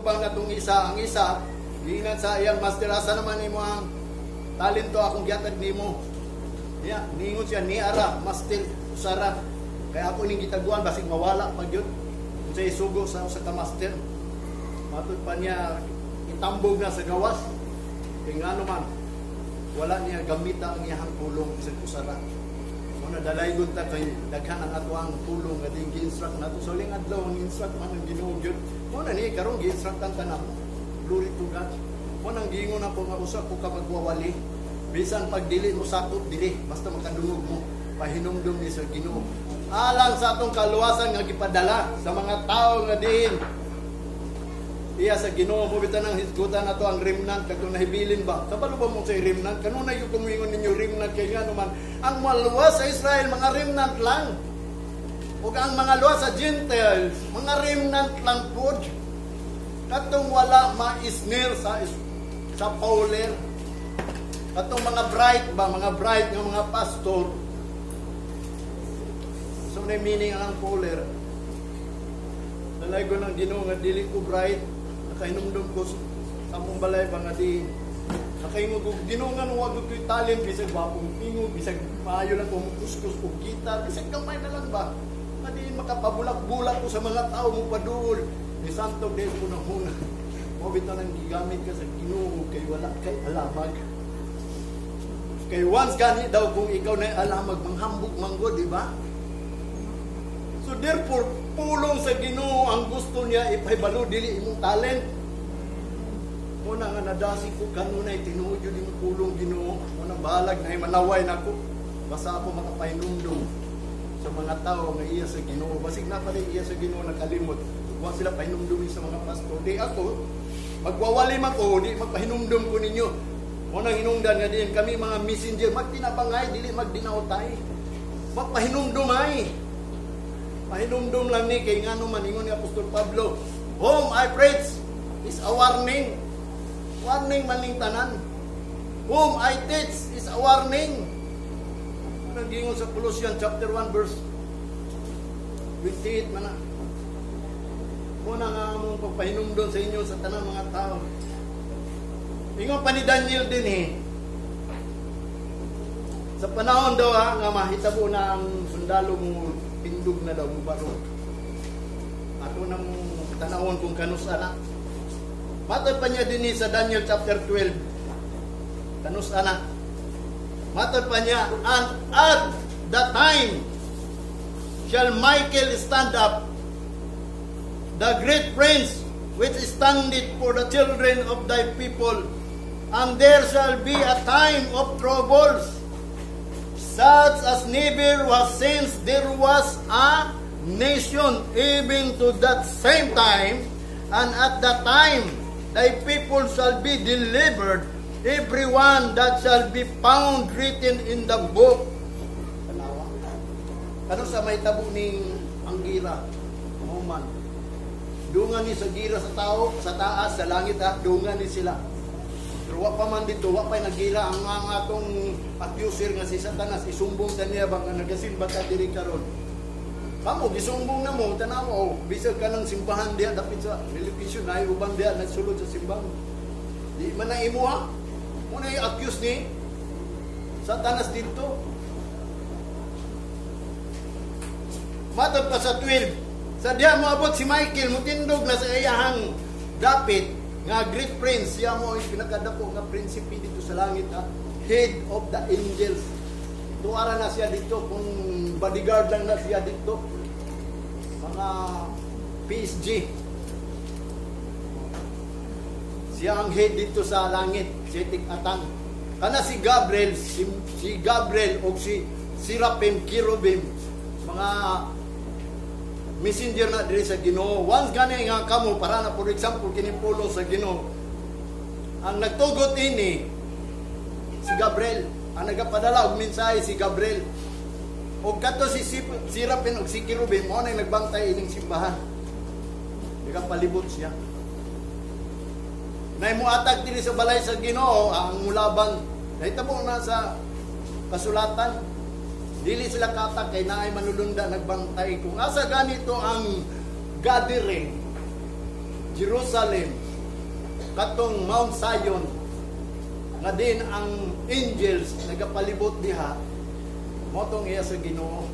tugtog ba na itong isa, ang isa, giingan sa iyang master, asa naman mo ang talento akong gihatag nimo. Yeah, niingon siya, ni ara, master, usara. Kaya ako ning gitaguan, basig mawala pag yun. Kung siya isugo sa ka master. Matod pa niya, itambog na sa gawas. Kaya nga naman, wala niya gamita ang iyang pulong sa usara. Muna dalaygon ta kay daghan ang ato ang pulong nga ding gi-instruct nato. So ling adlaw ang instruct man ang Ginoo gyud. Muna ni karon gi-instruct ang tanan. Glory to God. Muna giingon na po nga usa ko ka magwawali. Bisan pag dili mo sakop dili, basta makadungog mo pahinumdum ni sa Ginoo. Alang sa atong kaluwasan nga gipadala sa mga tao nga diin iya sa Ginoo mo bitan ang hisgutan nato ang remnant kadto nahibilin ba kabalo ba mo sa remnant kanunay yung kumingon ninyo remnant kay nga naman ang maluwas sa Israel mga remnant lang ug ang mga luwas sa Gentiles mga remnant lang pud katong wala maisnir sa Pauler katong mga bright nga mga pastor so na meaning ang Pauler dalay ko ng Ginoo nga dili ko bright nakainumdum ko sa mong balay ba nga di nakaingog ko ginungan wag ko talent bisag wapong ingog bisag maayo lang kung kuskus o gitar bisag gamay na lang ba nga di makapabulak-bulak ko sa mga tao mo paduol ni Santo Des mo na muna mo bitaw nang gigamit ka sa Ginoo kay wala kay alamag kay once gani daw kung ikaw na alamag manghambog manggo di ba so therefore pulong sa Ginoo ang gusto niya ipahibalo dili imong talent. Muna nga nadasi ko kanunay tinuod yun imong pulong Ginoo. Muna bahalag na manaway nako. Basta ako makapahinumdum sa mga tao nga iya sa Ginoo. Basig na pa rin iya sa Ginoo nakalimot. Wa sila pahinumdum sa mga pastor. Di ako magwawalim ako, di magpahinumdum ko ninyo. Muna hinungdan nga din kami mga messenger magtinapangay dili magdinautay. Magpahinumdum ay. Pahinumdum lang ni kay ngano man ingon ni Apostol Pablo, whom I preach is a warning. Warning maning tanan. Whom I teach is a warning. Nagingon sa Colossians chapter 1 verse 28 man na. Muna nga mong pagpahinumdum sa inyo sa tanang mga tao. Ingon pa ni Daniel din sa panahon daw nga mahitabo na ang sundalo mo pindog na daw mo baro. Ato nang tanawon kung kanus anak. Matod pa niya din sa Daniel chapter 12. Kanus anak. Matod pa niya, and at the time shall Michael stand up, the great prince which standeth for the children of thy people, and there shall be a time of troubles such as never was since there was a nation, even to that same time, and at that time thy people shall be delivered, everyone that shall be found written in the book. Ano sa may tabo ning anggira? Human. Dungan ni sa gira sa tao, sa taas, sa langit dungan ni sila. Pero wa pa man dito, wa pa nagira ang atong accuser nga si Satanas isumbong ta niya bang nagasimba ta diri karon. Kamo gisumbong na mo tanaw bisag ka ng simbahan diha dapit sa television ay uban diha nagsulod sa simbahan. Di man na imuha. Una i-accuse ni Satanas dito. Matod pa sa 12. Sa diha moabot si Michael mutindog na sa iyahang dapit nga great prince, siya mo yung pinakadako nga prinsipe dito sa langit, head of the angels. Tuwara na siya dito, kung bodyguard lang na siya dito, mga PSG. Siya ang head dito sa langit, si Tig-Atang. Kana si Gabriel, si Gabriel o si Seraphim, Cherubim, mga messenger na diri sa Ginoo. Once gani nga kamo para na for example kinipulo sa Ginoo. Ang nagtugot ini si Gabriel, ang nagapadala og mensahe si Gabriel. Og kadto si Seraphim og si Cherubim mo nang nagbantay ining simbahan. Nagapalibot siya. Nay mo atag diri sa balay sa Ginoo ang mulaban. Nahitabo na sa kasulatan. Dili sila katak kay naay manulunda nagbantay kung asa ganito ang gathering Jerusalem, katong Mount Zion, nga din ang angels nagapalibot diha, motong iya sa Ginoo.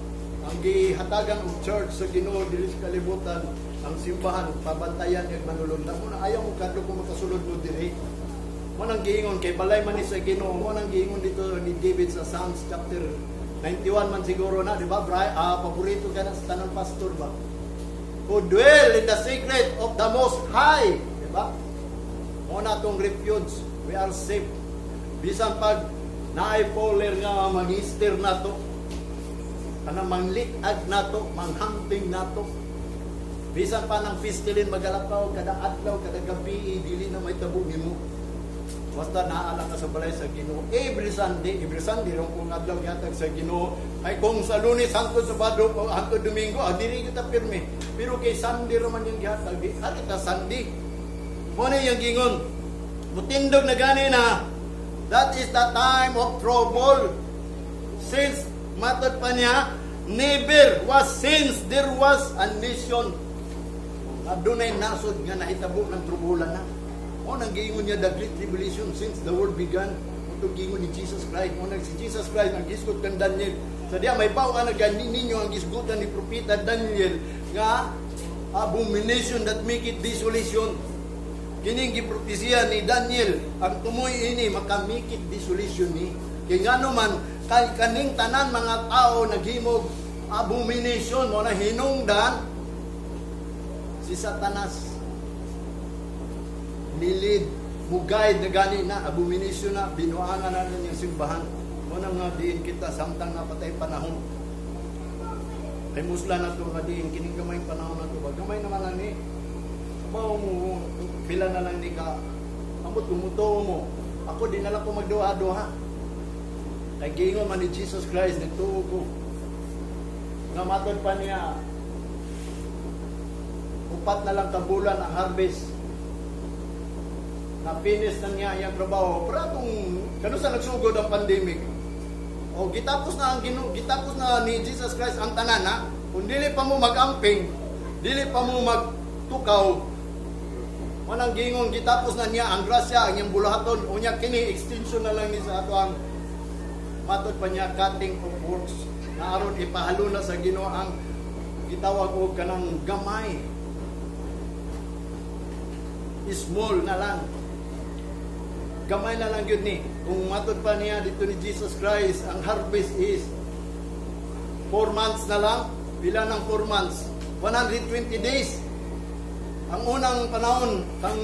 Ang gihatagan og church sa Ginoo dili sa kalibutan, ang simbahan pabantayan ug manulundan. Muna ayaw mo kadto kung makasulod mo diri. Mo nang giingon kay balay man ni sa Ginoo, mo nang giingon dito ni David sa Psalms chapter 91 man siguro na, di ba? Paborito ka na sa tanang pastor ba? Who dwell in the secret of the Most High, di ba? Mo na tong refuge, we are safe. Bisan pag naay poler nga magister nato, kanang manglitag nato, manghamping nato. Bisan pa ng pistilin magalakaw kada adlaw, kada gabi, dili na may tabo nimo. Basta naala ka sa balay sa Ginoo. Every Sunday ron kung adlaw yatag sa Ginoo. Ay kung sa Lunes hangtod Sabado o hangtod Domingo, dili kita pirmi. Pero kay Sunday raman yung gihatag, di kita Sunday. Mo na yung gingon. Mutindog na gani na. That is the time of trouble. Since matod pa niya, never was since there was a nation. Adunay nasod nga nahitabo ng trubulan na. O nang giingon niya the great tribulation since the world began. Ito giingon ni Jesus Christ. O nang si Jesus Christ ang gisgot kang Daniel. Sa diya may bawa na ganin ninyo ang gisgutan ni Propeta Daniel nga abomination that make it desolation. Kining gipropesiya ni Daniel ang tumoy ini makamikit desolation ni. Kaya nga naman kaning tanan mga tao naghimog abomination mo na hinungdan si Satanas. Nilid, mugay na gani na, abomination na, binuangan na yung simbahan. Muna nga diin kita, samtang napatay panahon. Ay musla na ito, nga diin, kining gamay panahon na ito. Gamay naman lang ni, kabaw mo, pila na lang ni ka, amot tumuto mo. Ako, di nalang ko magduha-duha. Kay gingon man ni Jesus Christ, nagtuo ko. Nga matod pa niya, 4 na lang kabulan ang harvest. Na-finish na niya yung trabaho. Pero itong, kano sa nagsugod ang pandemic, o gitapos na ni Jesus Christ ang tanan na, kung dili pa mo mag-amping, dili pa mo magtukaw, manang gingon, gitapos na niya ang grasya, ang iyang bulahaton, o niya kini, extension na lang ni sa ato ang matod pa niya, cutting of works, na aron ipahalo na sa Ginoo ang gitawag o kanang gamay. Small na lang. Gamay na lang yun ni. Kung matod pa niya dito ni Jesus Christ, ang harvest is 4 months na lang. Pila ng 4 months? 120 days. Ang unang panahon kang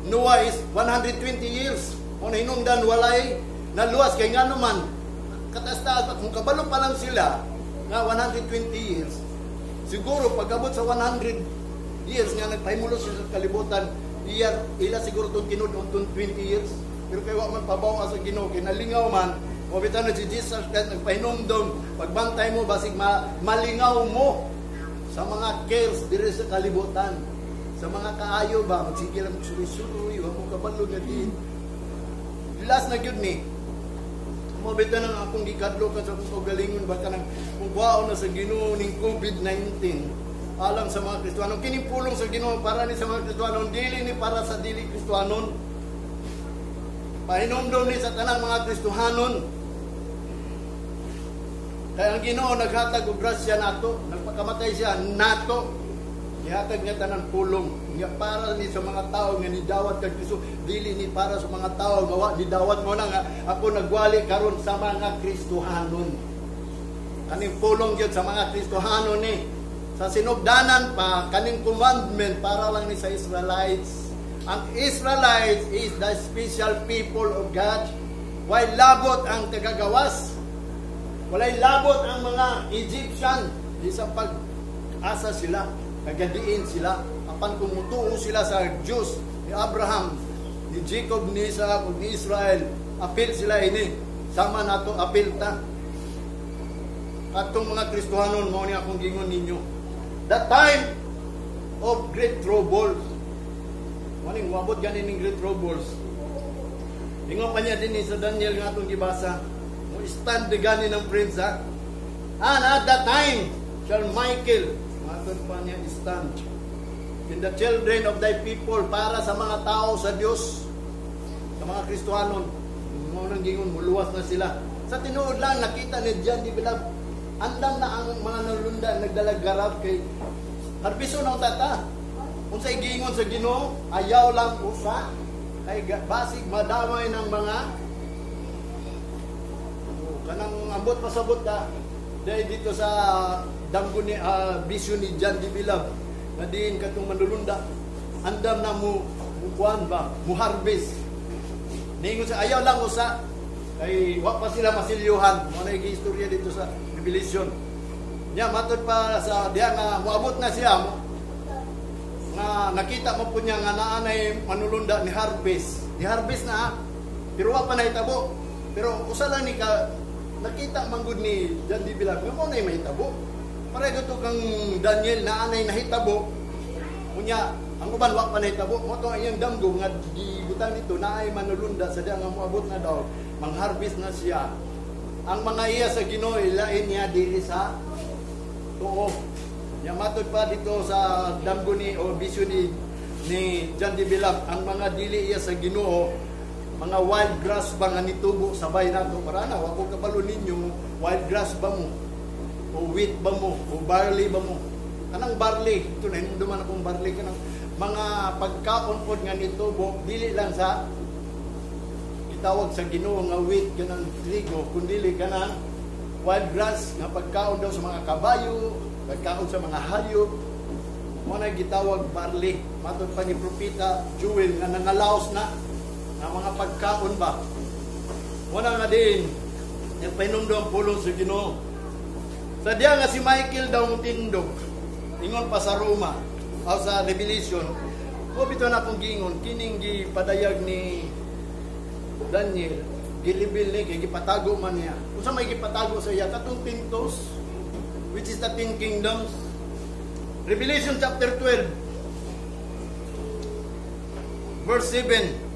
Noah is 120 years. Kung hinungdan walay naluwas kay nga naman katastaas kung kabalo pa lang sila nga 120 years. Siguro pag-abot sa 100 years nga nagpahimulos sa kalibutan, ila siguro itong kinudon 20 years. Pero kaya man pabawa sa Ginoo, kinalingaw man, mabitan na si Jesus Christ, nagpahinumdom, pagbantay mo, basig malingaw mo sa mga cares dire sa kalibutan. Sa mga kaayo ba, magsigil ang magsuloy-suloy, huwag mo kabalo nga din. Last na yun ni, mabitan na akong gikadlokan sa kung galingon, baka nang kung kwaon na sa Ginoo ning COVID-19, alang sa mga Kristohanon, kinipulong sa Ginoo para ni sa mga Kristohanon, dili ni para sa dili Kristohanon. Pahinomdom ni sa tanang mga Kristohanon. Kaya ang Ginoo naghatag og grasya nato, nagpakamatay siya nato. Ihatag niya tanang pulong. Nga para ni sa mga tao nga nidawat kag Kristo, dili ni para sa mga tao nga nidawat mo na nga ako nagwali karon sa mga Kristohanon. Kaning pulong gyud sa mga Kristohanon ni. Sa sinugdanan pa, kaning commandment para lang ni sa Israelites. Ang Israelites is the special people of God. While labot ang tagagawas, walay labot ang mga Egyptian. Di sa pag-asa sila, kagadiin sila, apan kumutuo sila sa Diyos ni Abraham, ni Jacob, ni Isaac, ni Israel, apil sila ini. Sama nato apil ta. Atong mga Kristohanon, mao ni akong gingon ninyo. The time of great troubles. Maning wabot ganin ng great troubles. Ingon pa niya din sa Daniel nga itong gibasa. Mo stand the ganin ng prince ha. And at that time shall Michael, matod pa niya stand. in the children of thy people, para sa mga tao sa Dios, sa mga Kristohanon. Ngunang gingon, muluwas na sila. Sa tinuod lang, nakita ni John the Beloved, andam na ang mga nalunda nagdalagarap kay harbiso ng tata. Kung sa igingon sa Ginoo, ayaw lang usa, kay basig madamay ng mga kanang ambot pasabot na dahil dito sa damgo ni vision ni John the Beloved na diin katong manlulunda andam na mo kuan ba mo harvest ningon sa ayaw lang usa kay wa pa sila masilyuhan mo na istorya dito sa Revelation nya matod pa sa diha nga moabot na siya nga nakita mo po niya nga naanay manulunda ni harvest na pero wa pa nahitabo pero usa lang ni ka nakita manggod ni John the Beloved nga mo na mahitabo pareho to kang Daniel naanay nahitabo unya ang uban wa pa nahitabo mo to iyang damgo nga gibutan dito naay manulunda sa diha nga moabot na daw mang-harvest na siya ang mga iya sa Ginoo ilain niya dili sa tuo nya matod pa dito sa damgo ni o vision ni John the Beloved ang mga dili iya sa Ginoo mga wild grass ba nga nitubo sabay nato para na wa ko kabalo ninyo wild grass ba mo o wheat ba mo o barley ba mo kanang barley ito na hinduman akong barley kanang mga pagkaon pod nga nitubo dili lang sa itawag sa Ginoo nga wheat kanang trigo kundi kanang wild grass nga pagkaon daw sa mga kabayo pagkaon sa mga hayop mo na gitawag barley matod pa ni propeta Joel nga nangalaos na mga pagkaon ba wala nga din yung painumdo ang pulong sa Ginoo sa diya nga si Michael daw mutindog ingon pa sa Roma o sa Revelation o bito na akong gingon kining gipadayag ni Daniel gilibil ni kay gipatago man niya kung sa may gipatago sa iya katong pintos which is the 10 kingdoms Revelation chapter 12 verse 7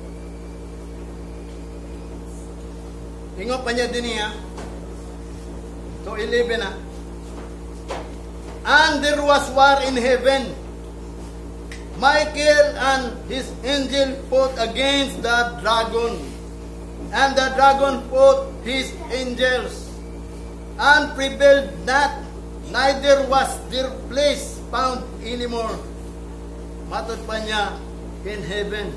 ingon pa niya din niya so 11 na and there was war in heaven Michael and his angel fought against the dragon and the dragon fought his angels and prevailed not neither was their place found anymore matod pa niya in heaven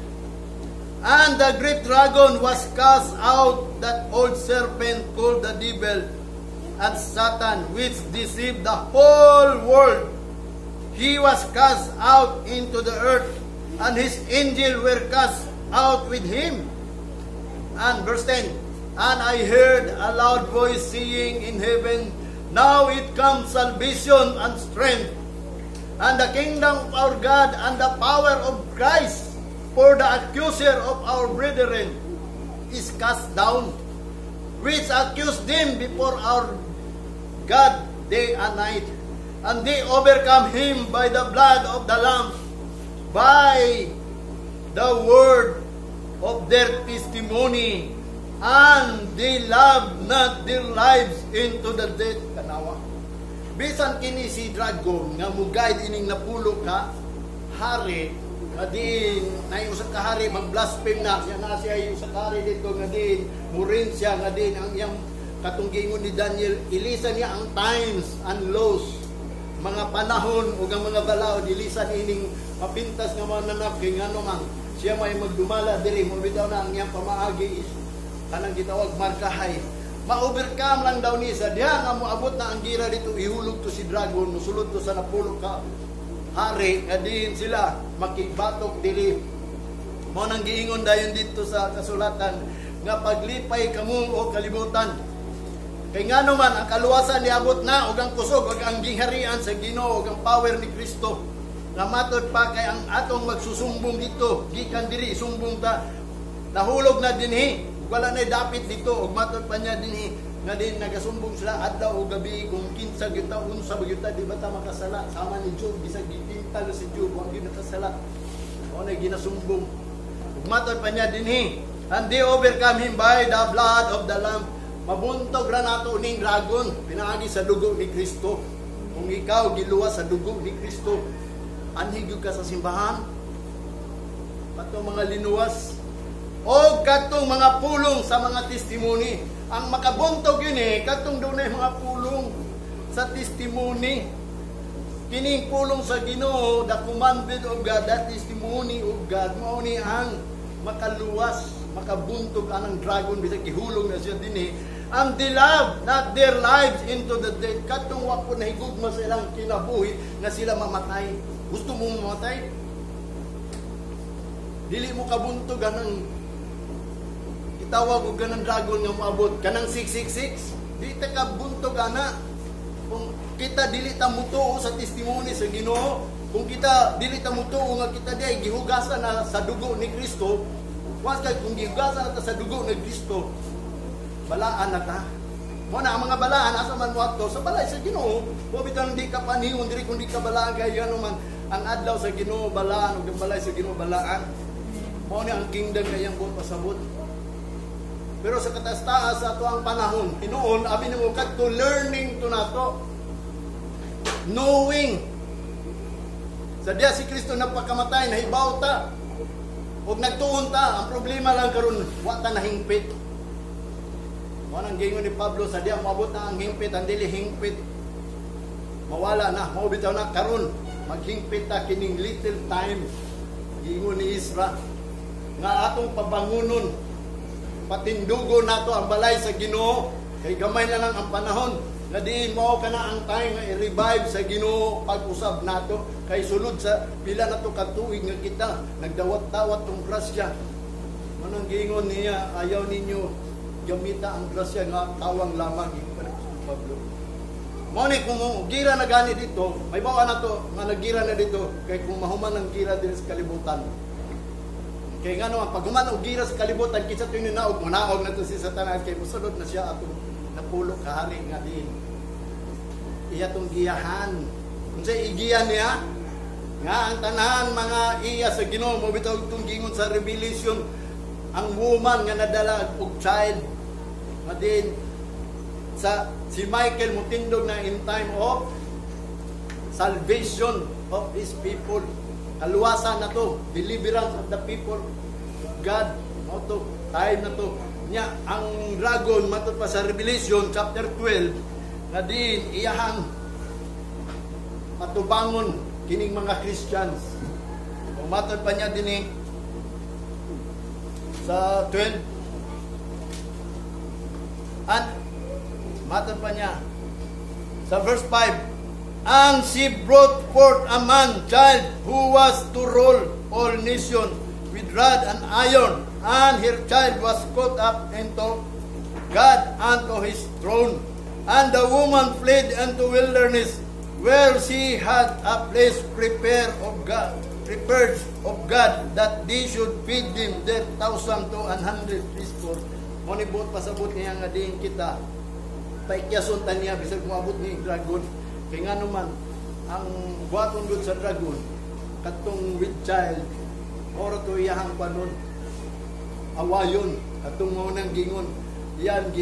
and the great dragon was cast out that old serpent called the devil and Satan which deceived the whole world he was cast out into the earth and his angels were cast out with him and verse 10 and I heard a loud voice saying in heaven now it comes salvation and strength and the kingdom of our God and the power of Christ for the accuser of our brethren is cast down which accused them before our God day and night and they overcome him by the blood of the Lamb by the word of their testimony and they love not their lives into the death kanawa bisan kini si dragon nga mugayad ining napulo ka hari nga din na yung sa kahari mag-blaspheme na siya yung sa kahari dito nga din murin siya nga din ang iyang katunggingon ni Daniel ilisan niya ang times and laws mga panahon o ang mga balaod ilisan ining mapintas nga mga nanap kay ngano man siya may magdumala diri mo bitaw na ang iyang pamaagi kanang gitawag markahay ma-overcome lang daw ni sa diha nga moabot na ang gira dito ihulog to si dragon musulod to sa napulo ka hari kadin sila makibatok dili mo nang giingon dayon dito sa kasulatan nga paglipay kamo o kalibutan kay ngano man ang kaluwasan niabot na ug ang kusog ug ang gingharian sa Ginoo ug ang power ni Kristo nga matod pa kay ang atong magsusumbong dito gikan diri sumbong ta nahulog na dinhi wala na dapit dito ug matod pa niya dinhi nga din nagasumbong sila adlaw o gabi kung kinsa gyud ta unsa ba gyud ta di ba ta makasala sama ni Job bisag gipintal si Job wa gyud nakasala o na ginasumbong ug matod pa niya dinhi and they overcome him by the blood of the Lamb mabuntog ra nato ning dragon pinaagi sa dugo ni Kristo kung ikaw giluwas sa dugo ni Kristo anhig ka sa simbahan, katong mga linuwas, o katong mga pulong sa mga testimony. Ang makabuntog yun katong doon ay mga pulong sa testimony. Kining pulong sa Ginoo, the commandment of God, that testimony of God, mao ni ang makaluwas, makabuntog anang dragon, bisag gihulong na siya din and they love not their lives into the death. Katong wa po nahigugma sa ilang kinabuhi na sila mamatay. Gusto mo mamatay? Dili mo kabuntog anang itawag og ganang dragon nga moabot kanang 666. Di ta kabuntog ana. Kung kita dili ta mutuo sa testimony sa Ginoo, kung kita dili ta mutuo nga kita di gihugasan na sa dugo ni Kristo, was kay kung gihugasan na ta sa dugo ni Kristo, balaan na ta. Mo na ang mga balaan asa man mo adto sa balay sa Ginoo. Wa bitang di ka panihon diri kung di ka balaan kay ano man ang adlaw sa Ginoo balaan ug ang balay sa Ginoo balaan. Mo ni ang kingdom nga iyang buot pasabot. Pero sa kataas-taas sa ato ang panahon, hinuon abi nimo kadto learning to nato. Knowing. Sa diya si Kristo nagpakamatay, nahibaw ta. Ug nagtuon ta, ang problema lang karon wa ta nahingpit. Manang gingon ni Pablo sa diya moabot na ang hingpit, ang dili hingpit. Mawala na, mao bitaw na karon maghingpit ta kining little time. Gingon ni Isra nga atong pabangunon, patindugo nato ang balay sa Ginoo kay gamay na lang ang panahon na diin mao kana ang time nga i-revive sa Ginoo pag-usab nato kay sulod sa pila nato ka tuig nga kita nagdawat-dawat tong grasya. Manang gingon niya ayaw ninyo gamita ang grasya nga tawang lamang gingon ni Pablo. Mao ni kung gira na gani dito, may bawa na to nga nagira na dito kay kung mahuman ang gira din sa kalibutan. Kay nga naman, pag human og gira sa kalibutan, kitsa ito yung naog, manaog na ito si Satanas, kay musulod na siya atong napulo kahari nga din. Iya itong giyahan. Kung sa igiyan niya, nga ang tanan mga iya sa Ginoo, mabitaw itong gingon sa Revelation, ang woman nga nadala og child, nga din, sa si Michael mutindog na in time of salvation of his people. Kaluwasan na to, deliverance of the people of God. No to, time na to. Nya ang dragon matod pa sa Revelation chapter 12 na din iyahang matubangon kining mga Christians. Kung matod pa niya din sa 12 at matod pa niya sa verse 5. And she brought forth a man child who was to rule all nations with rod and iron, and her child was caught up into God unto his throne. And the woman fled into wilderness, where she had a place prepared of God, that they should feed them their 1,200 fourscore. Monibot pasabot niya nga din kita. Paikyason ta niya bisag moabot ni dragon. Kaya nga naman, ang buhaton doon sa dragon, katong with child, oro to iyahang panon, awayon, katong maunang gingon, yan,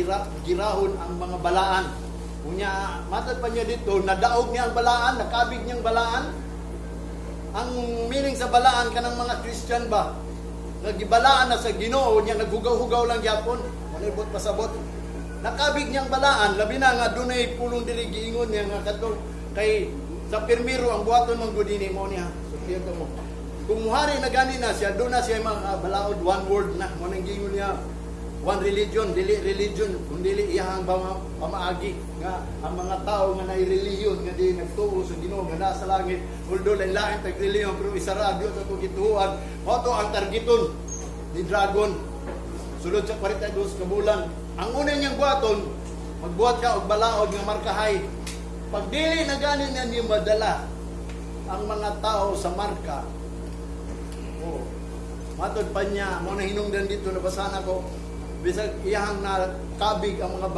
girahon ang mga balaan. Kunya, matad pa niya dito, nadaog niya ang balaan, nakabig niyang balaan. Ang meaning sa balaan ka ng mga Christian ba? Nagibalaan na sa Ginoo niya, naghugaw-hugaw lang yapon, manibot pasabot. Nakabig niyang balaan, labi na nga dunay pulong diri giingon niya nga kadto kay sa permiro ang buhaton mong gudini mo niya. So kiyento mo. Kung muhari na gani na siya, doon na siya mga balaod one word na mo nang giingon niya. One religion, dili religion, kung dili iyang pamaagi nga ang mga tao nga nay relihiyon nga di nagtuo sa Ginoo nga nasa langit, although lain-lain tag relihiyon pero isa ra Dios ato gituan. Mao to ang targeton ni dragon. Sulod sa 42 ka bulan. Ang una niyang buhaton, magbuhat ka og balaod nga markahay. Pag dili na gani na niyo madala ang mga tao sa marka, matod pa niya, mo na hinungdan dito, nabasahan ako, bisag iyahang nakabig ang mga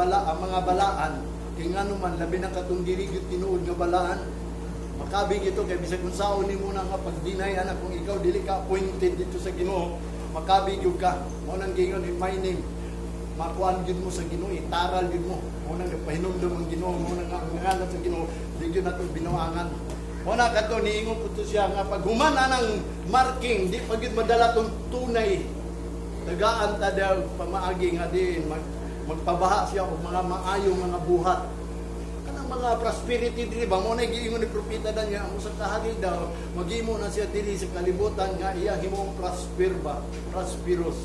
balaan, kaya nga naman, labi na katong dirigit tinuod nga balaan, makabig ito, kaya bisag kung saon ni mo na nga pagdinay, anak, kung ikaw dili ka appointed dito sa Ginoo, makabig yung ka, mo nang gingon in my name, makuan gid mo sa Ginoo, itaral gid mo. Mo nang pahinumdum ang Ginoo, mo nang ngalan sa Ginoo, di gyud nato binawangan. Muna kato niingon po to siya nga pag humana ng marking, di pagid madala tong tunay. Tagaan ta daw pamaagi nga din magpabaha siya og mga maayong mga buhat. Kanang mga prosperity diri ba mo na giingon ni propeta dan nga ang usa ka hari daw maghimo na siya diri sa kalibutan nga iya himong prosperous.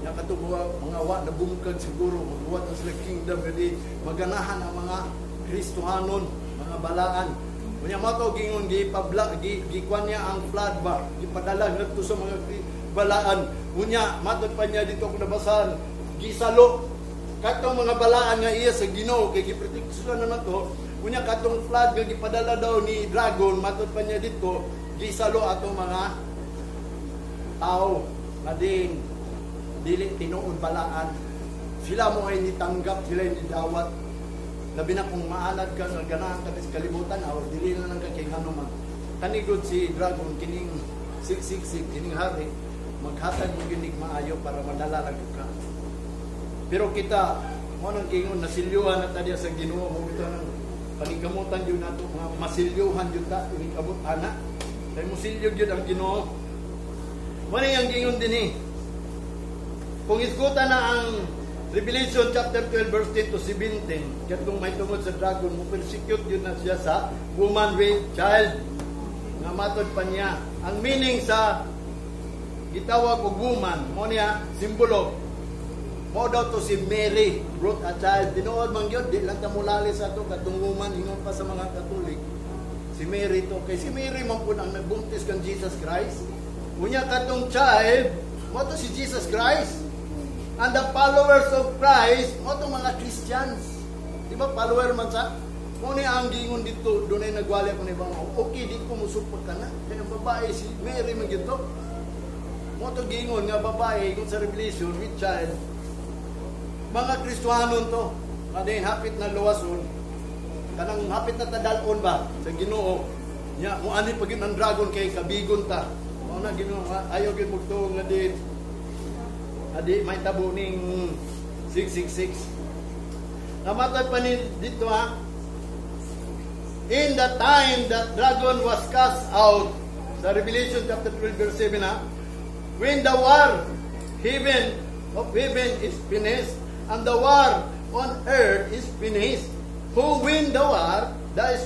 Ya katubuha mga wa na bungkag siguro magbuhat na sila kingdom gadi maganahan ang mga Kristohanon, mga balaan. Unya mo to gingon gikuan niya ang flood ba, gipadala ngadto sa mga balaan. Unya matod pa niya dito ko nabasahan, gisalo katong mga balaan nga iya sa Ginoo kay gipredict sila na nato. Unya katong flood nga gipadala daw ni dragon, matod pa niya dito, gisalo atong mga tao nga dili tinuod balaan. Sila mo ay nitanggap, sila ay nidawat. Labi na kung maalad ka nga ganahan ka sa kalibutan or dili na lang ka kay hanuman. Kanigod si dragon kining 666 kining hari maghatag mo ginig maayo para madala lang ka. Pero kita mo nang kingon nasilyuhan na tadiya sa Ginoo mo bitaw nang panigamutan jud nato nga masilyuhan jud ta ining abot ana. Kay mosilyo jud ang Ginoo. Mo ni ang gingon dinhi. Kung isgutan na ang Revelation chapter 12 verse 10 to 17, katong may tungod sa dragon, mo persecute yun na siya sa woman with child. Nga matod pa niya. Ang meaning sa gitawag og woman, mo niya, simbolo. Mo daw to si Mary, brought a child. Tinuod man yun, di lang tamulali sa to, katong woman, ingon pa sa mga Katolik. Si Mary to, kay si Mary man po ang nagbuntis kang Jesus Christ. Unya katong child, mo to si Jesus Christ. And the followers of Christ, o itong mga Christians. Diba, follower man sa? Kung ni ang gingon dito, doon ay nagwali ako na ibang, okay, di ko musupot ka na. Kaya ang babae, si Mary man gito. Mo ito gingon nga babae, kung sa Revelation, with child. Mga Kristohanon to. Kadin, hapit na luwason. Kanang hapit na tadalon ba? Sa Ginoo. Nya, mo ani pag yun ang dragon kay kabigon ta. Mo na Ginoo, ayaw yun magtuong nga din. Adi may tabo ning 666. Namatay pa ni dito ha. In the time that dragon was cast out, sa Revelation chapter 12 verse 7 ha. When the war of heaven is finished and the war on earth is finished, who win the war? The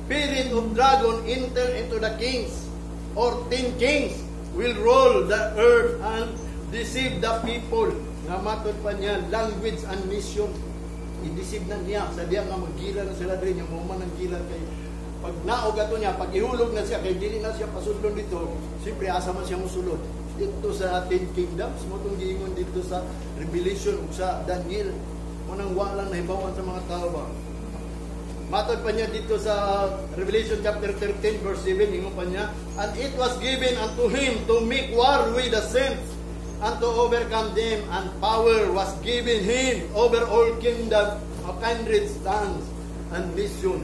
spirit of dragon enter into the kings, or 10 kings will rule the earth and deceive the people. Nga matod pa niya, language and mission. I-deceive na niya. Sa diya nga mag-gila na sila rin. Yung mga nang gila kay pag naog ato niya, pag ihulog na siya, kay dili na siya pasulod dito, siyempre asa man siya musulod. Dito sa 10 kingdoms, mo itong giingon dito sa Revelation o sa Daniel. Munang walang nahibawan sa mga tao ba. Matod pa niya dito sa Revelation chapter 13 verse 7, ingon pa niya, and it was given unto him to make war with the saints, and to overcome them, and power was given him over all kingdom of kindred tongues and nations.